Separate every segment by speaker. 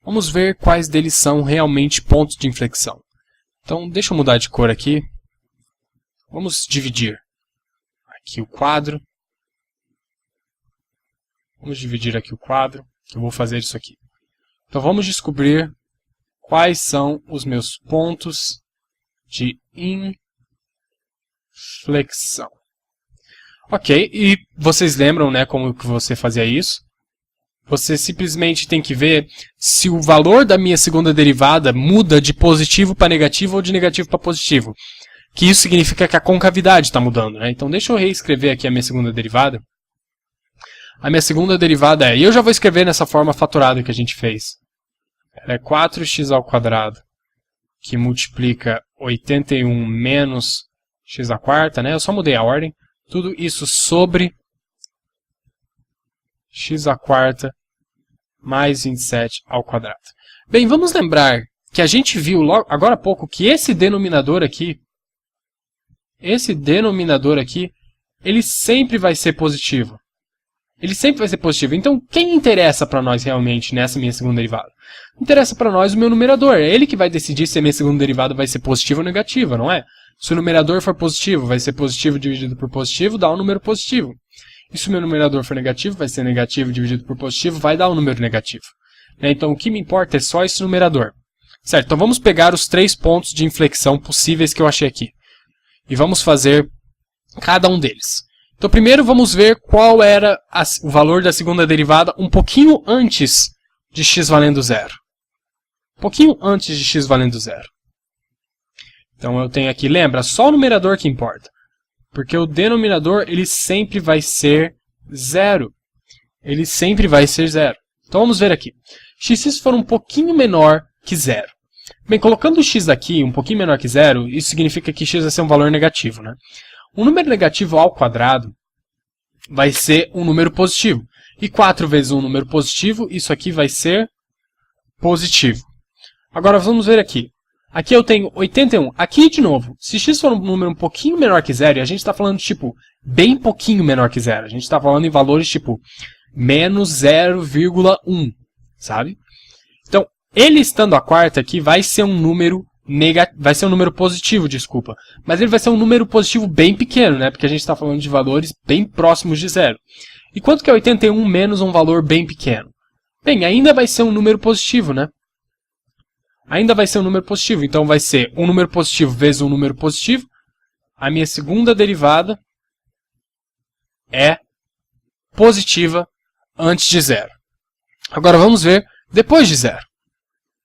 Speaker 1: vamos ver quais deles são realmente pontos de inflexão. Então, deixa eu mudar de cor aqui. Vamos dividir aqui o quadro. Vamos dividir aqui o quadro, que eu vou fazer isso aqui. Então, vamos descobrir quais são os meus pontos de inflexão. Ok, e vocês lembram, né, como que você fazia isso? Você simplesmente tem que ver se o valor da minha segunda derivada muda de positivo para negativo ou de negativo para positivo. Que isso significa que a concavidade está mudando, né? Então deixa eu reescrever aqui a minha segunda derivada. A minha segunda derivada é, e eu já vou escrever nessa forma fatorada que a gente fez. Ela é 4x², que multiplica 81 menos x², né? Eu só mudei a ordem. Tudo isso sobre x² mais 27². Bem, vamos lembrar que a gente viu logo, agora há pouco que esse denominador aqui, ele sempre vai ser positivo. Ele sempre vai ser positivo. Então, quem interessa para nós realmente nessa minha segunda derivada? Interessa para nós o meu numerador. É ele que vai decidir se a minha segunda derivada vai ser positiva ou negativa, não é? Se o numerador for positivo, vai ser positivo dividido por positivo, dá um número positivo. E se o meu numerador for negativo, vai ser negativo dividido por positivo, vai dar um número negativo. Então, o que me importa é só esse numerador. Certo, então vamos pegar os 3 pontos de inflexão possíveis que eu achei aqui. E vamos fazer cada um deles. Então, primeiro vamos ver qual era o valor da segunda derivada um pouquinho antes de x valendo zero. Um pouquinho antes de x valendo zero. Então, eu tenho aqui, lembra, só o numerador que importa. Porque o denominador, ele sempre vai ser zero. Ele sempre vai ser zero. Então, vamos ver aqui. X for um pouquinho menor que zero. Bem, colocando o x aqui um pouquinho menor que zero, isso significa que x vai ser um valor negativo, né? Um número negativo ao quadrado vai ser um número positivo. E 4 vezes um número positivo, isso aqui vai ser positivo. Agora, vamos ver aqui. Aqui eu tenho 81. Aqui, de novo, se x for um número um pouquinho menor que zero, e a gente está falando, tipo, bem pouquinho menor que zero. A gente está falando em valores, tipo, menos 0,1, sabe? Então, ele estando a quarta aqui vai ser um número positivo, desculpa. Mas ele vai ser um número positivo bem pequeno, né? Porque a gente está falando de valores bem próximos de zero. E quanto que é 81 menos um valor bem pequeno? Bem, ainda vai ser um número positivo, né? Ainda vai ser um número positivo. Então, vai ser um número positivo vezes um número positivo. A minha segunda derivada é positiva antes de zero. Agora, vamos ver depois de zero.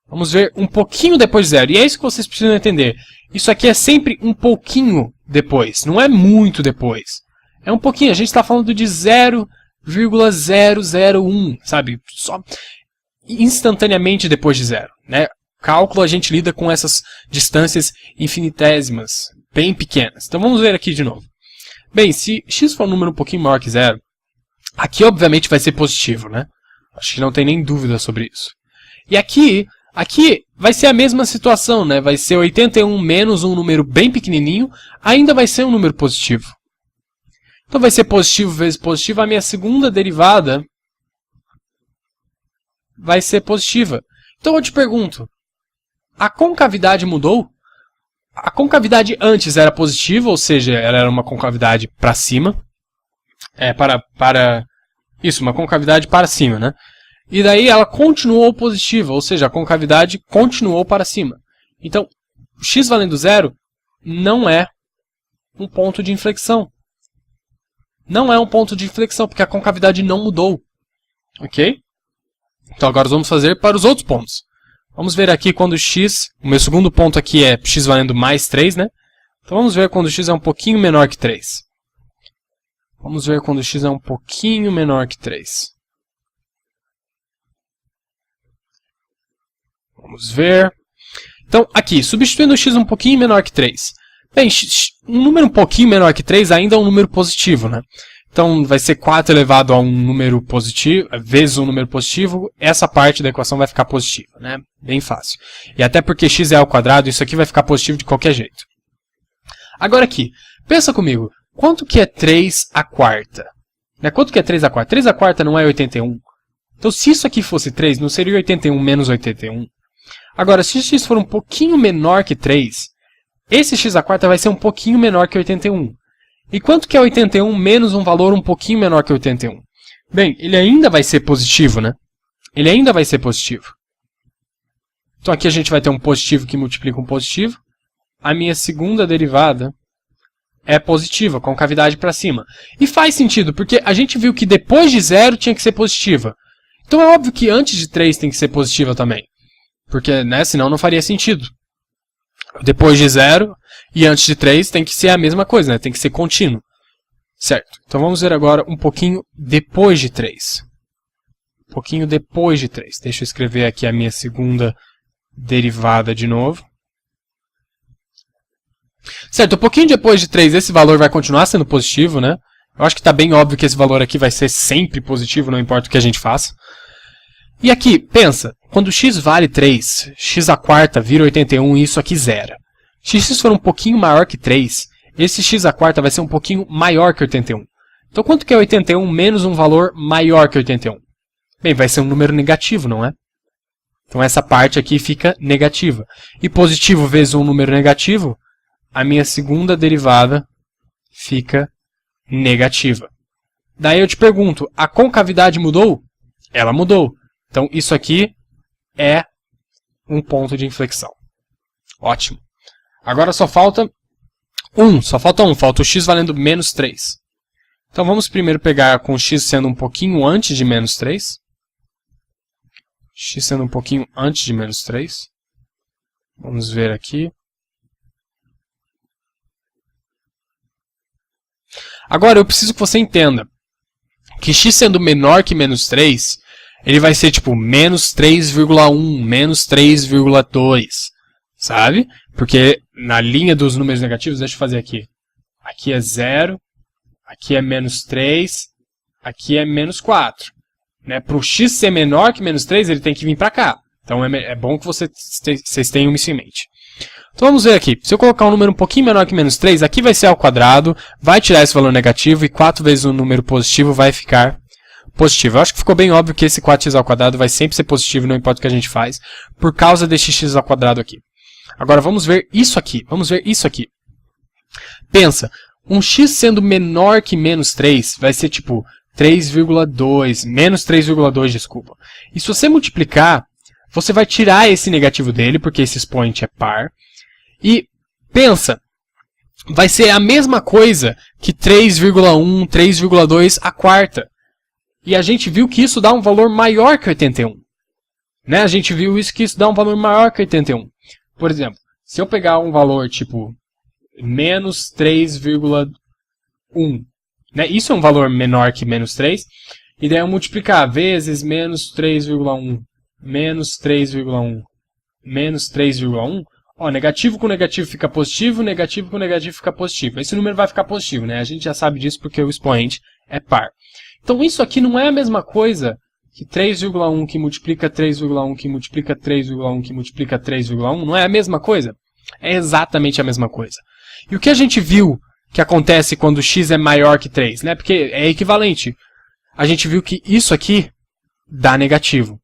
Speaker 1: Vamos ver um pouquinho depois de zero. E é isso que vocês precisam entender. Isso aqui é sempre um pouquinho depois. Não é muito depois. É um pouquinho. A gente está falando de 0,001, sabe? Só instantaneamente depois de zero, né? Cálculo, a gente lida com essas distâncias infinitésimas, bem pequenas. Então, vamos ver aqui de novo. Bem, se x for um número um pouquinho maior que zero, aqui, obviamente, vai ser positivo, né? Acho que não tem nem dúvida sobre isso. E aqui vai ser a mesma situação, né? Vai ser 81 menos um número bem pequenininho, ainda vai ser um número positivo. Então, vai ser positivo vezes positivo. A minha segunda derivada vai ser positiva. Então, eu te pergunto, a concavidade mudou? A concavidade antes era positiva, ou seja, ela era uma concavidade para cima. Isso, uma concavidade para cima, né? E daí ela continuou positiva, ou seja, a concavidade continuou para cima. Então, x valendo zero não é um ponto de inflexão. Não é um ponto de inflexão, porque a concavidade não mudou. Ok? Então, agora vamos fazer para os outros pontos. Vamos ver aqui quando x, o meu segundo ponto aqui é x valendo mais 3, né? Então, vamos ver quando x é um pouquinho menor que 3. Vamos ver quando x é um pouquinho menor que 3. Vamos ver. Então, aqui, substituindo o x um pouquinho menor que 3. Bem, um número um pouquinho menor que 3 ainda é um número positivo, né? Então, vai ser 4 elevado a um número positivo, vezes um número positivo, essa parte da equação vai ficar positiva, né? Bem fácil. E até porque x é ao quadrado, isso aqui vai ficar positivo de qualquer jeito. Agora aqui, pensa comigo, quanto que é 3 à quarta? Né? Quanto que é 3 à quarta? 3 à quarta não é 81? Então, se isso aqui fosse 3, não seria 81 menos 81? Agora, se x for um pouquinho menor que 3, esse x à quarta vai ser um pouquinho menor que 81. E quanto que é 81 menos um valor um pouquinho menor que 81? Bem, ele ainda vai ser positivo, né? Ele ainda vai ser positivo. Então aqui a gente vai ter um positivo que multiplica um positivo. A minha segunda derivada é positiva, com cavidade para cima. E faz sentido, porque a gente viu que depois de 0 tinha que ser positiva. Então é óbvio que antes de 3 tem que ser positiva também. Porque, né, senão não faria sentido. Depois de 0 e antes de 3 tem que ser a mesma coisa, né? Tem que ser contínuo. Certo. Então vamos ver agora um pouquinho depois de 3. Um pouquinho depois de 3. Deixa eu escrever aqui a minha segunda derivada de novo. Certo, um pouquinho depois de 3 esse valor vai continuar sendo positivo, né? Eu acho que está bem óbvio que esse valor aqui vai ser sempre positivo, não importa o que a gente faça. E aqui, pensa, quando x vale 3, x à quarta vira 81 e isso aqui zera. Se x for um pouquinho maior que 3, esse x à quarta vai ser um pouquinho maior que 81. Então quanto que é 81 menos um valor maior que 81? Bem, vai ser um número negativo, não é? Então essa parte aqui fica negativa. E positivo vezes um número negativo, a minha segunda derivada fica negativa. Daí eu te pergunto, a concavidade mudou? Ela mudou. Então isso aqui é um ponto de inflexão. Ótimo. Agora só falta 1, falta o x valendo menos 3. Então vamos primeiro pegar com o x sendo um pouquinho antes de menos 3. X sendo um pouquinho antes de menos 3. Vamos ver aqui. Agora eu preciso que você entenda que x sendo menor que menos 3, ele vai ser tipo menos 3,1, menos 3,2, sabe? Porque na linha dos números negativos, deixa eu fazer aqui. Aqui é 0, aqui é menos 3, aqui é menos 4. Né? Para o x ser menor que menos 3, ele tem que vir para cá. Então é bom que vocês tenham isso em mente. Então vamos ver aqui. Se eu colocar um número um pouquinho menor que menos 3, aqui vai ser ao quadrado, vai tirar esse valor negativo e 4 vezes o número positivo vai ficar positivo. Eu acho que ficou bem óbvio que esse 4x ao quadrado vai sempre ser positivo, não importa o que a gente faz, por causa desse x ao quadrado aqui. Agora vamos ver isso aqui. Pensa, um x sendo menor que menos 3 vai ser tipo 3,2, menos 3,2, desculpa. E se você multiplicar, você vai tirar esse negativo dele, porque esse expoente é par. E pensa, vai ser a mesma coisa que 3,1, 3,2 à quarta. E a gente viu que isso dá um valor maior que 81. Né? A gente viu que isso dá um valor maior que 81. Por exemplo, se eu pegar um valor tipo menos 3,1, né? Isso é um valor menor que menos 3, e daí eu multiplicar vezes menos 3,1, menos 3,1, menos 3,1, ó, negativo com negativo fica positivo, negativo com negativo fica positivo. Esse número vai ficar positivo, né? A gente já sabe disso porque o expoente é par. Então isso aqui não é a mesma coisa que 3,1 que multiplica 3,1 que multiplica 3,1 que multiplica 3,1, não é a mesma coisa? É exatamente a mesma coisa. E o que a gente viu que acontece quando x é maior que 3, né? Porque é equivalente. A gente viu que isso aqui dá negativo,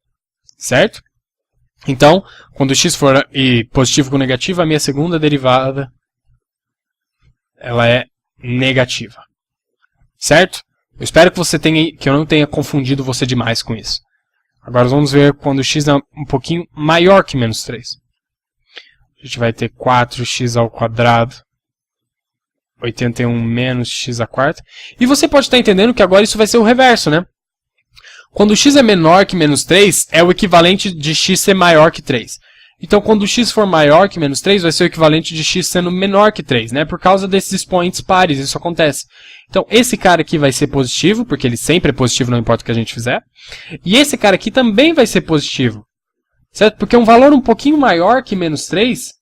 Speaker 1: certo? Então, quando x for positivo com negativo, a minha segunda derivada ela é negativa, certo? Eu espero que eu não tenha confundido você demais com isso. Agora vamos ver quando x é um pouquinho maior que menos 3. A gente vai ter 4x ao quadrado, 81 menos x à quarta. E você pode estar entendendo que agora isso vai ser o reverso, né? Quando x é menor que menos 3, é o equivalente de x ser maior que 3. Então, quando x for maior que menos 3, vai ser o equivalente de x sendo menor que 3, né? Por causa desses expoentes pares, isso acontece. Então, esse cara aqui vai ser positivo, porque ele sempre é positivo, não importa o que a gente fizer. E esse cara aqui também vai ser positivo, certo? Porque um valor um pouquinho maior que menos 3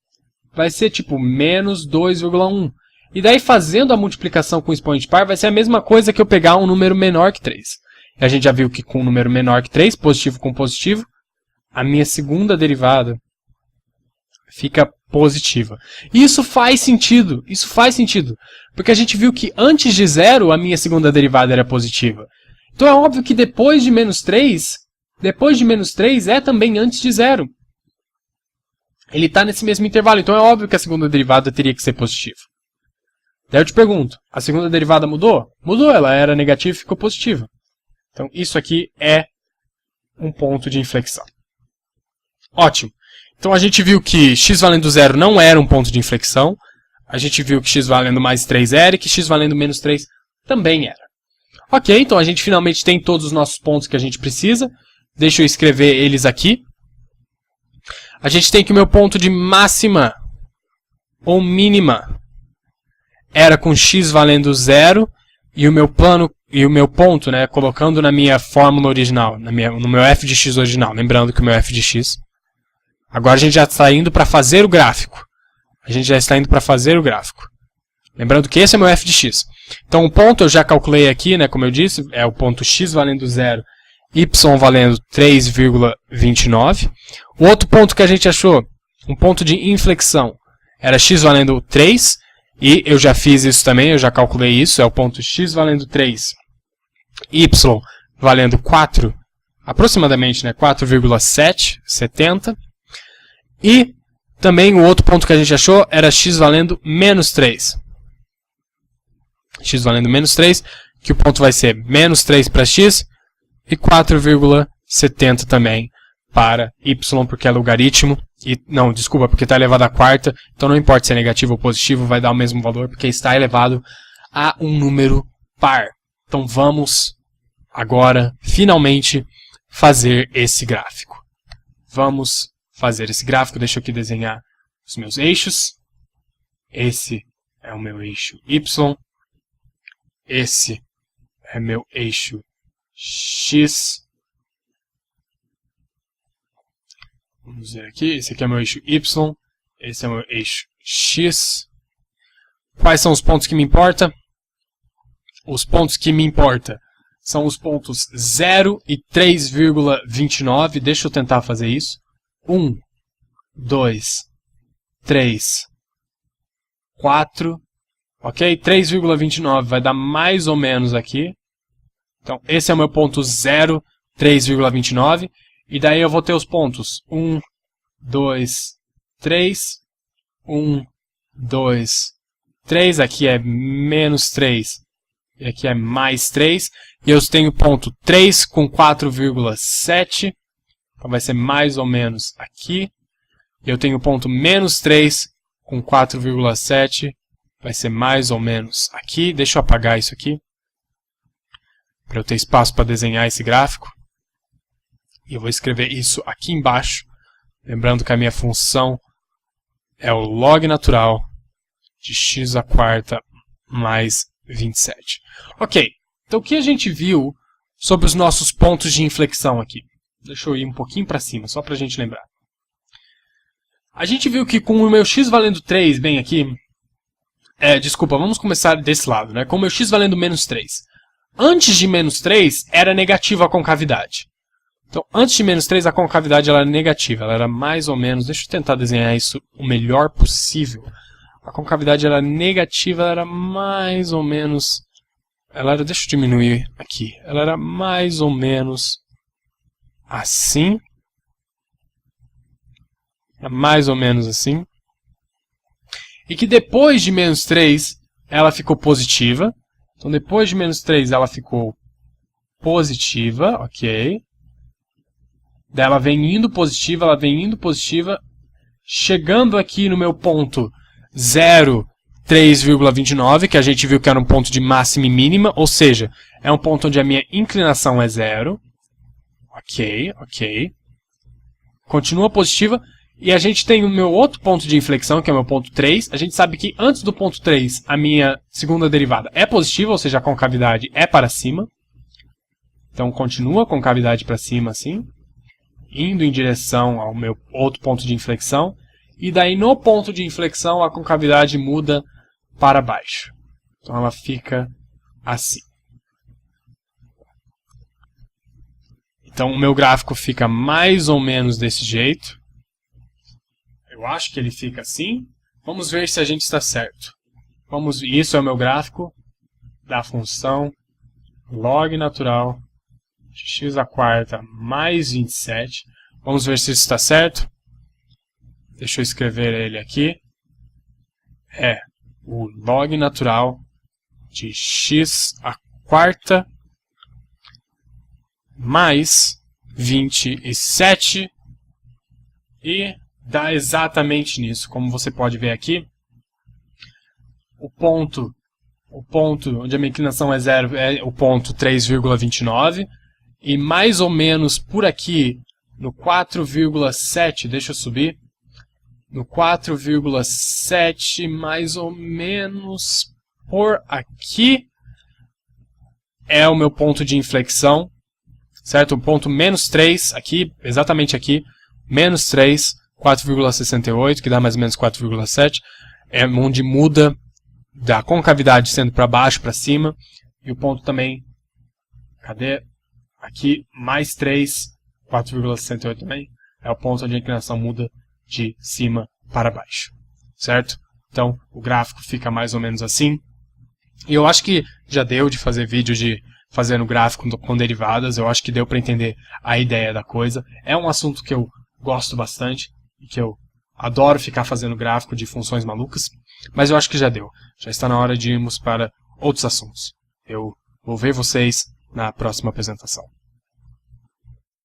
Speaker 1: vai ser tipo menos 2,1. E daí, fazendo a multiplicação com expoente par, vai ser a mesma coisa que eu pegar um número menor que 3. E a gente já viu que com um número menor que 3, positivo com positivo, a minha segunda derivada fica positiva. E isso faz sentido, porque a gente viu que antes de 0, a minha segunda derivada era positiva. Então é óbvio que depois de menos 3, depois de menos 3 é também antes de zero. Ele está nesse mesmo intervalo, então é óbvio que a segunda derivada teria que ser positiva. Daí eu te pergunto, a segunda derivada mudou? Mudou, ela era negativa e ficou positiva. Então isso aqui é um ponto de inflexão. Ótimo. Então a gente viu que x valendo zero não era um ponto de inflexão. A gente viu que x valendo mais 3 era e que x valendo menos 3 também era. Ok, então a gente finalmente tem todos os nossos pontos que a gente precisa. Deixa eu escrever eles aqui. A gente tem que o meu ponto de máxima ou mínima era com x valendo zero e o meu ponto, né, colocando na minha fórmula original, no meu f de x original, lembrando que o meu f de x. Agora a gente já está indo para fazer o gráfico. Lembrando que esse é meu f de x. Então o ponto eu já calculei aqui, né, como eu disse, é o ponto x valendo zero, y valendo 3,29. O outro ponto que a gente achou, um ponto de inflexão, era x valendo 3. E eu já fiz isso também, eu já calculei isso, é o ponto x valendo 3, y valendo 4, aproximadamente, né, 4,770. E também o outro ponto que a gente achou era x valendo menos 3. X valendo menos 3, que o ponto vai ser menos 3 para x e 4,70 também para y, porque é logaritmo. Não, desculpa, porque está elevado à quarta, então não importa se é negativo ou positivo, vai dar o mesmo valor, porque está elevado a um número par. Então vamos agora, finalmente, fazer esse gráfico. Deixa eu aqui desenhar os meus eixos. Esse é o meu eixo y, esse é meu eixo x. Vamos ver aqui, esse aqui é meu eixo y, esse é meu eixo x. Quais são os pontos que me importam? Os pontos que me importam são os pontos 0 e 3,29. Deixa eu tentar fazer isso. 1, 2, 3, 4. Ok? 3,29 vai dar mais ou menos aqui. Então, esse é o meu ponto 0, 3,29. E daí eu vou ter os pontos 1, 2, 3, 1, 2, 3, aqui é menos 3, e aqui é mais 3, e eu tenho ponto 3 com 4,7, então vai ser mais ou menos aqui, e eu tenho ponto menos 3 com 4,7, vai ser mais ou menos aqui. Deixa eu apagar isso aqui, para eu ter espaço para desenhar esse gráfico. E eu vou escrever isso aqui embaixo, lembrando que a minha função é o log natural de x² mais 27. Ok, então o que a gente viu sobre os nossos pontos de inflexão aqui? Deixa eu ir um pouquinho para cima, só para a gente lembrar. A gente viu que com o meu x valendo 3, bem aqui, desculpa, vamos começar desse lado, né? Com o meu x valendo menos 3. Antes de menos 3, era negativa a concavidade. Então, antes de menos 3, a concavidade ela era negativa. Ela era mais ou menos... Deixa eu tentar desenhar isso o melhor possível. A concavidade era negativa, ela era mais ou menos... deixa eu diminuir aqui. Ela era mais ou menos assim. Mais ou menos assim. E que depois de menos 3, ela ficou positiva. Então, depois de menos 3, ela ficou positiva, ok. Daí ela vem indo positiva, chegando aqui no meu ponto 0, 3,29, que a gente viu que era um ponto de máxima e mínima, ou seja, é um ponto onde a minha inclinação é 0. Ok. Continua positiva, e a gente tem o meu outro ponto de inflexão, que é o meu ponto 3. A gente sabe que antes do ponto 3, a minha segunda derivada é positiva, ou seja, a concavidade é para cima. Então continua a concavidade para cima, assim, indo em direção ao meu outro ponto de inflexão, e daí no ponto de inflexão a concavidade muda para baixo. Então ela fica assim. Então o meu gráfico fica mais ou menos desse jeito. Eu acho que ele fica assim. Vamos ver se a gente está certo. Isso é o meu gráfico da função log natural de x à quarta mais 27. Vamos ver se isso está certo. Deixa eu escrever ele aqui. É o log natural de x à quarta mais 27 e dá exatamente nisso. Como você pode ver aqui, o ponto onde a minha inclinação é zero é o ponto 3,29 e mais ou menos por aqui no 4,7, deixa eu subir, no 4,7 mais ou menos por aqui é o meu ponto de inflexão, certo? O ponto menos 3 aqui, exatamente aqui, menos 3, 4,68, que dá mais ou menos 4,7, é onde muda da concavidade sendo para baixo, para cima, e o ponto também, cadê? Aqui, mais 3, 4,68 também, é o ponto onde a inclinação muda de cima para baixo, certo? Então, o gráfico fica mais ou menos assim. E eu acho que já deu de fazer vídeo de fazendo gráfico com derivadas, eu acho que deu para entender a ideia da coisa. É um assunto que eu gosto bastante e que eu adoro ficar fazendo gráfico de funções malucas, mas eu acho que já deu. Já está na hora de irmos para outros assuntos. Eu vou ver vocês na próxima apresentação.